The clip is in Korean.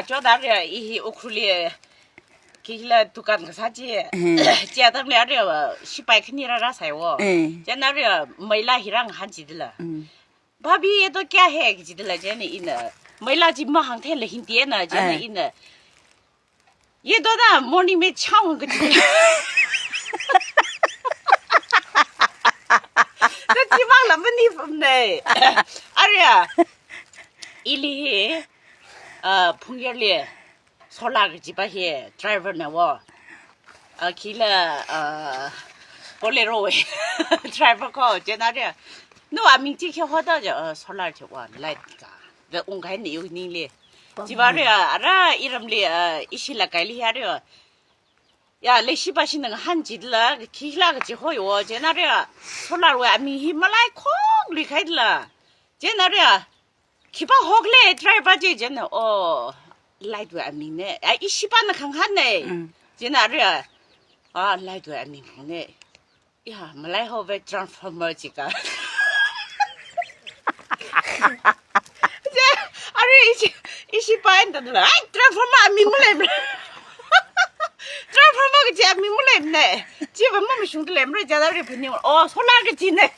저다래 이 오클리 길라 두간 거 사지. 제다래 아래 시바이크니라라 사요. 제나래 महिला희랑 한지들라. भाभी ये तो क्या है कि जिधर जाने इन महिला जी महंग थे लेकिन दिए ना जाने इन ये तो ना मॉर्निंग में छाऊं कुछ तो जीवां लंबे नहीं फमने अरे इली 풍열리 소라가 집에 드라이버나 와 길라 볼레로 드라이버 거 제나래 너 아민지 허다죠 소라 저와 라이트가 그 온가니 요니리 지바르 알아 이름리 이실라 갈리 하려 야 레시바시는 한지들라 기라가 지호요 제나래 소라로 아미 히말라이 콩 리카이들라 제나래 기바 호글레 드라이버 제는 라이트 아미네 아 이시바는 강하네 제나래 아 라이트 아미네 야 말라이 호베 트랜스포머 지가 아니 이시 바인다들 아이 트랜스포머 아미물레 트랜스포머가 제 아미물레네 집에 몸이 슝들레 물에 자다리 분님 솔라르 지네